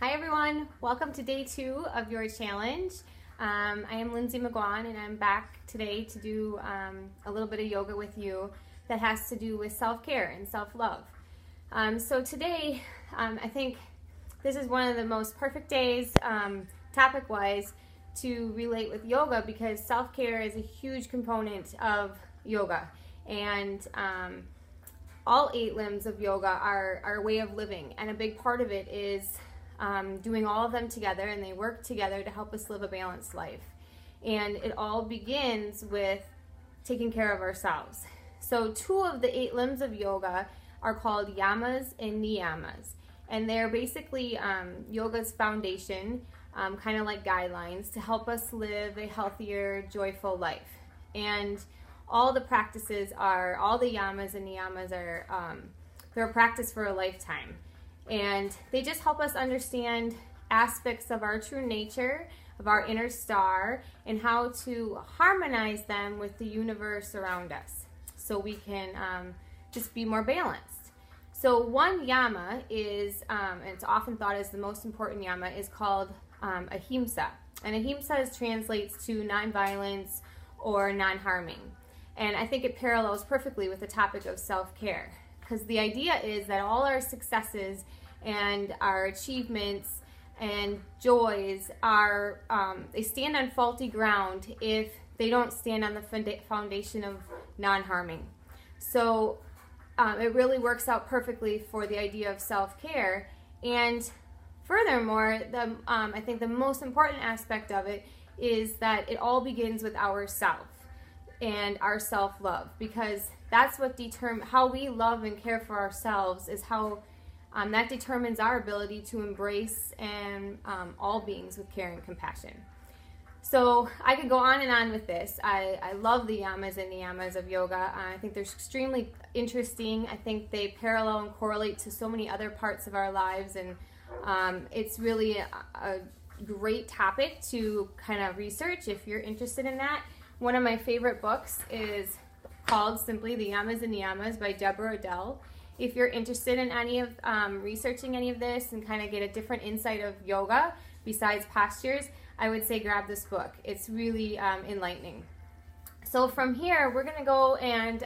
Hi everyone, welcome to day 2 of your challenge. I am Lindsay McGuan and I'm back today to do a little bit of yoga with you that has to do with self-care and self-love. So today, I think this is one of the most perfect days, topic-wise, to relate with yoga because self-care is a huge component of yoga. And all 8 limbs of yoga are our way of living, and a big part of it is doing all of them together, and they work together to help us live a balanced life. And it all begins with taking care of ourselves. So 2 of the 8 limbs of yoga are called yamas and niyamas, and they're basically yoga's foundation, kind of like guidelines to help us live a healthier, joyful life. And all the practices are, all the yamas and niyamas are, they're a practice for a lifetime. And they just help us understand aspects of our true nature, of our inner star, and how to harmonize them with the universe around us so we can just be more balanced. So one yama is, and it's often thought as the most important yama, is called ahimsa. And ahimsa translates to nonviolence or non-harming. And I think it parallels perfectly with the topic of self-care. Because the idea is that all our successes and our achievements and joys are, they stand on faulty ground if they don't stand on the foundation of non-harming. So it really works out perfectly for the idea of self-care. And furthermore, I think the most important aspect of it is that it all begins with ourself and our self-love, because that's what determines how we love and care for ourselves, is how that determines our ability to embrace and all beings with care and compassion. So I could go on and on with this. I love the yamas and niyamas of yoga. I think they're extremely interesting. I think they parallel and correlate to so many other parts of our lives, and it's really a great topic to kind of research if you're interested in that. One of my favorite books is called simply The Yamas and Niyamas by Deborah Adele. If you're interested in any of researching any of this and kind of get a different insight of yoga besides postures, I would say grab this book. It's really enlightening. So from here, we're going to go and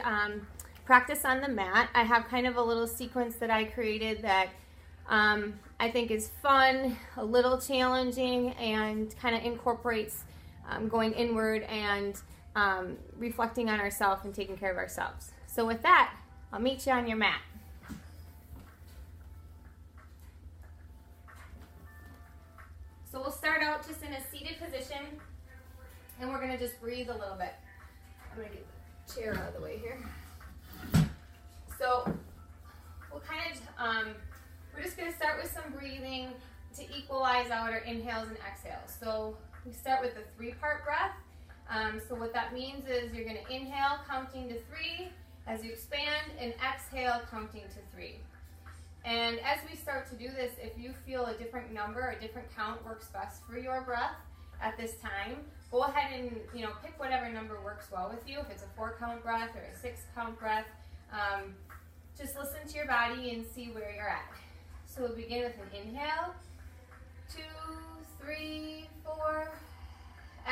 practice on the mat. I have kind of a little sequence that I created that I think is fun, a little challenging, and kind of incorporates going inward and reflecting on ourselves and taking care of ourselves. So with that, I'll meet you on your mat. So we'll start out just in a seated position, and we're going to just breathe a little bit. I'm going to get the chair out of the way here. So we'll kind of, we're just going to start with some breathing to equalize out our inhales and exhales. So we start with the 3-part breath. So what that means is you're going to inhale counting to 3 as you expand, and exhale counting to 3. And as we start to do this, if you feel a different number, a different count works best for your breath at this time, go ahead and pick whatever number works well with you. If it's a 4-count breath or a 6-count breath, just listen to your body and see where you're at. So we'll begin with an inhale, 2, 3, 4.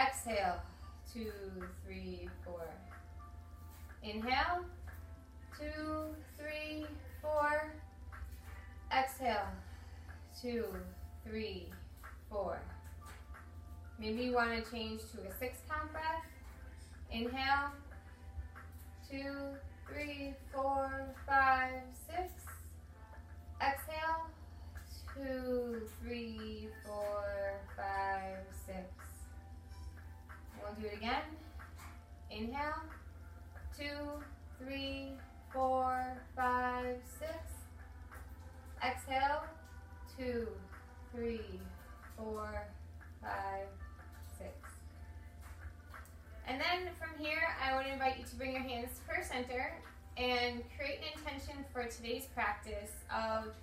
Exhale, 2, 3, 4. Inhale, 2, 3, 4. Exhale, 2, 3, 4. Maybe you want to change to a 6-count breath. Inhale, 2, 3, 4, 5, 6. Exhale, 2, 3, 4, 5, 6. We'll do it again. Inhale, 2, 3, 4, 5, 6. Exhale, 2, 3, 4, 5, 6. And then from here, I would invite you to bring your hands to prayer center and create an intention for today's practice of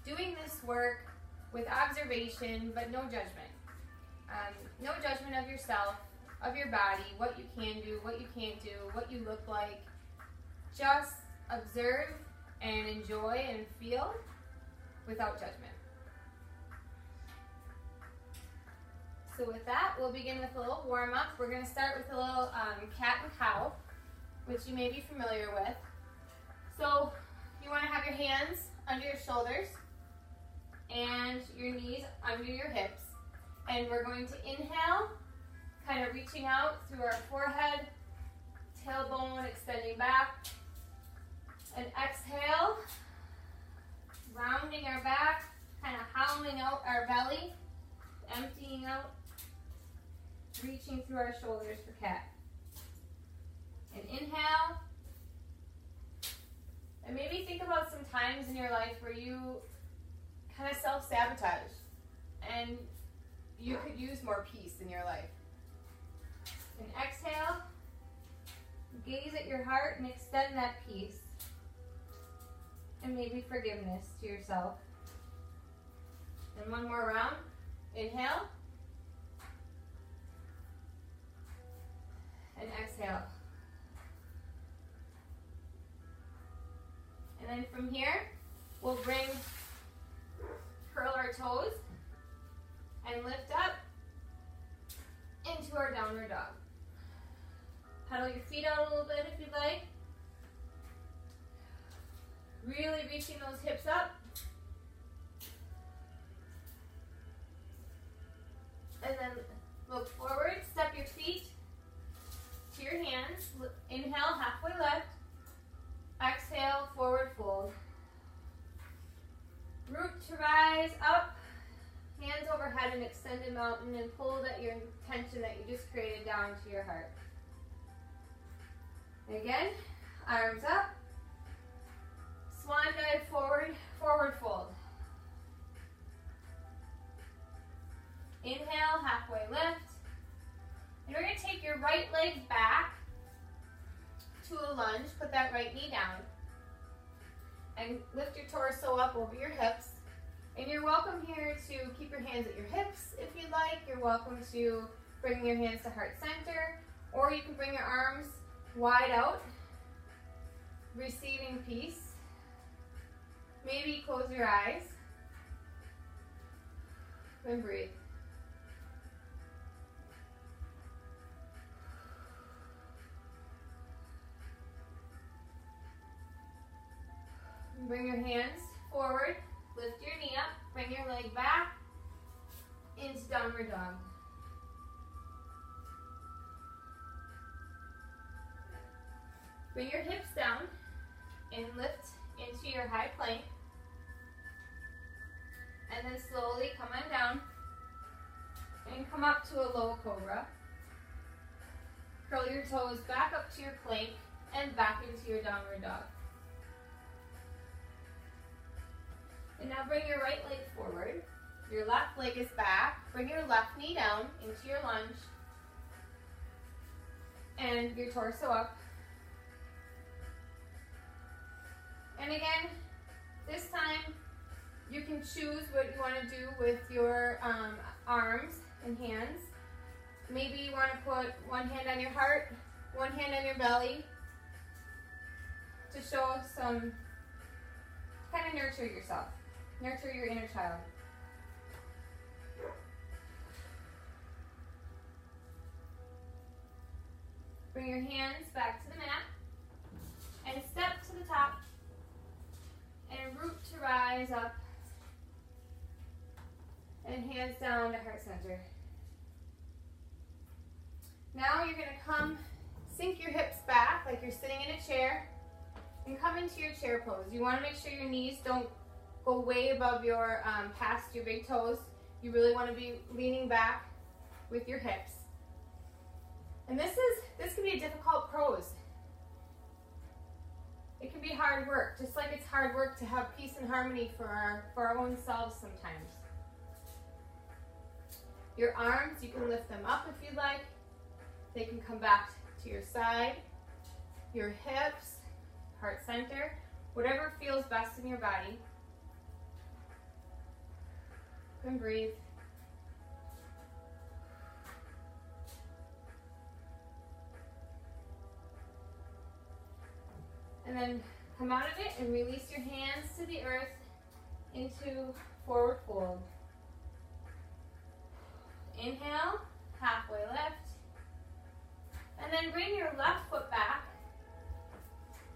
doing this work with observation, but no judgment. No judgment of yourself, of your body, what you can do, what you can't do, what you look like. Just observe and enjoy and feel without judgment. So with that, we'll begin with a little warm up. We're going to start with a little cat and cow, which you may be familiar with. So you want to have your hands under your shoulders and your knees under your hips. And we're going to inhale, kind of reaching out through our forehead, tailbone extending back. And exhale, rounding our back, kind of hollowing out our belly, emptying out, reaching through our shoulders for cat. And inhale. And maybe think about some times in your life where you kind of self-sabotage and you could use more peace in your life. And exhale, gaze at your heart and extend that peace. And maybe forgiveness to yourself. And one more round. Inhale. And exhale. And then from here, we'll curl our toes and lift up into our downward dog. Pedal your feet out a little bit if you'd like. Really reaching those hips up. And then look forward, step your feet to your hands. Inhale, halfway lift. Exhale, forward fold. Root to rise up. Hands overhead and extend a mountain and pull that your tension that you just created down to your heart. And again, arms up. Swan dive forward, forward fold. Inhale, halfway lift. And we're going to take your right leg back to a lunge. Put that right knee down. And lift your torso up over your hips. And you're welcome here to keep your hands at your hips if you'd like. You're welcome to bring your hands to heart center. Or you can bring your arms wide out, receiving peace. Maybe close your eyes and breathe. Bring your hands forward, lift your knee up, bring your leg back into downward dog. Bring your hips down and lift into your high plank. And then slowly come on down and come up to a low cobra. Curl your toes back up to your plank and back into your downward dog. And now bring your right leg forward. Your left leg is back. Bring your left knee down into your lunge. And your torso up. And again, this time you can choose what you want to do with your arms and hands. Maybe you want to put one hand on your heart, one hand on your belly to show some, kind of nurture yourself. Nurture your inner child. Bring your hands back to the mat and step to the top and root to rise up and hands down to heart center. Now you're going to come, sink your hips back like you're sitting in a chair and come into your chair pose. You want to make sure your knees don't go way above your, past your big toes. You really want to be leaning back with your hips. And this can be a difficult pose. It can be hard work, just like it's hard work to have peace and harmony for our own selves sometimes. Your arms, you can lift them up if you'd like. They can come back to your side, your hips, heart center, whatever feels best in your body. And breathe. And then come out of it and release your hands to the earth into forward fold. inhale, halfway lift. And then bring your left foot back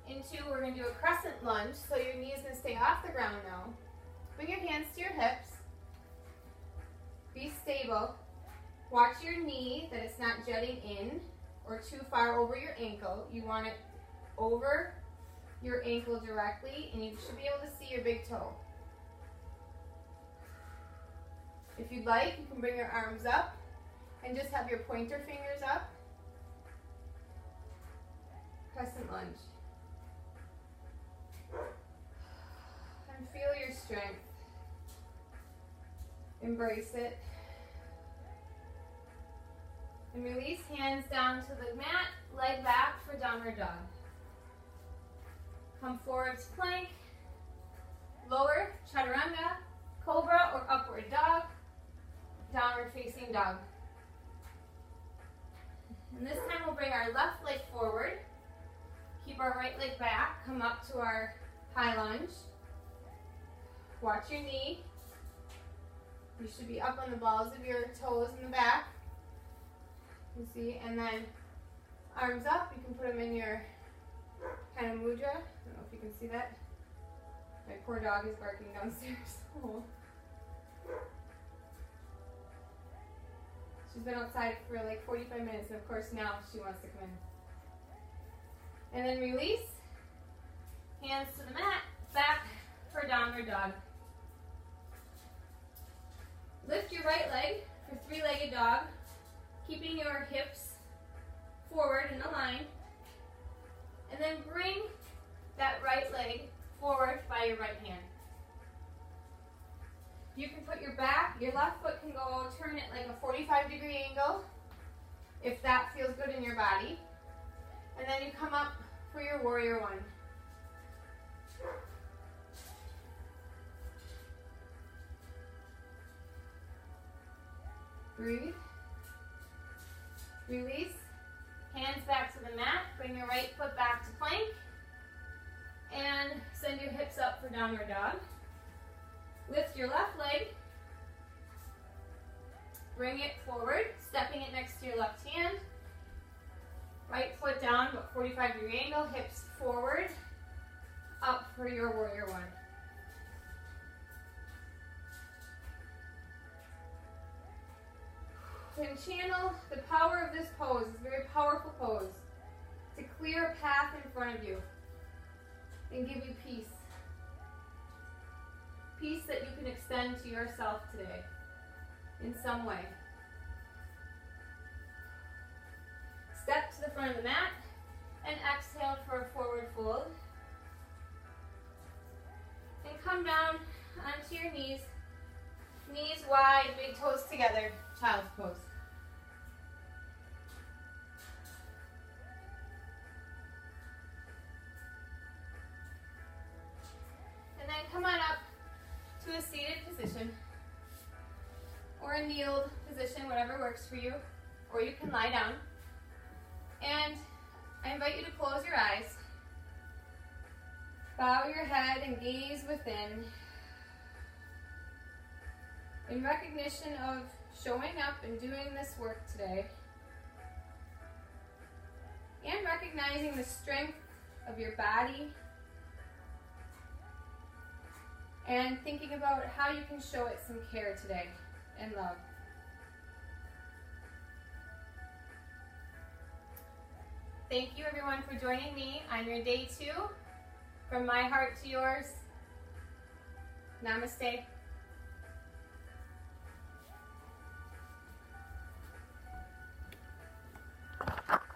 into, we're going to do a crescent lunge, so your knee is going to stay off the ground now. Bring your hands to your hips. Be stable. Watch your knee, that it's not jutting in or too far over your ankle. You want it over your ankle directly, and you should be able to see your big toe. If you'd like, you can bring your arms up and just have your pointer fingers up. Crescent lunge. And feel your strength. Embrace it. And release, hands down to the mat, leg back for downward dog. Come forward to plank, lower, chaturanga, cobra or upward dog, downward facing dog. And this time we'll bring our left leg forward, keep our right leg back, come up to our high lunge. Watch your knee. You should be up on the balls of your toes in the back. You see, and then arms up, you can put them in your kind of mudra. I don't know if you can see that. My poor dog is barking downstairs. Oh. She's been outside for like 45 minutes, and of course now she wants to come in. And then release, hands to the mat, back for downward dog. Lift your right leg for three-legged dog, keeping your hips forward in a line. And then bring that right leg forward by your right hand. You can put your left foot can go, turn it like a 45-degree angle, if that feels good in your body. And then you come up for your warrior one. Breathe. Release. Hands back to the mat. Bring your right foot back to plank. And send your hips up for downward dog. Lift your left leg. Bring it forward, stepping it next to your left hand. Right foot down, but 45-degree angle, hips forward, up for your warrior one. And channel the power of this pose. It's a very powerful pose to clear a path in front of you and give you peace. Peace that you can extend to yourself today in some way. Step to the front of the mat and exhale for a forward fold. And come down onto your knees. Knees wide, big toes together, child's pose. And then come on up to a seated position or a kneeled position, whatever works for you, or you can lie down. And I invite you to close your eyes, bow your head and gaze within in recognition of showing up and doing this work today, and recognizing the strength of your body, and thinking about how you can show it some care today and love. Thank you everyone for joining me on your day 2. From my heart to yours, namaste.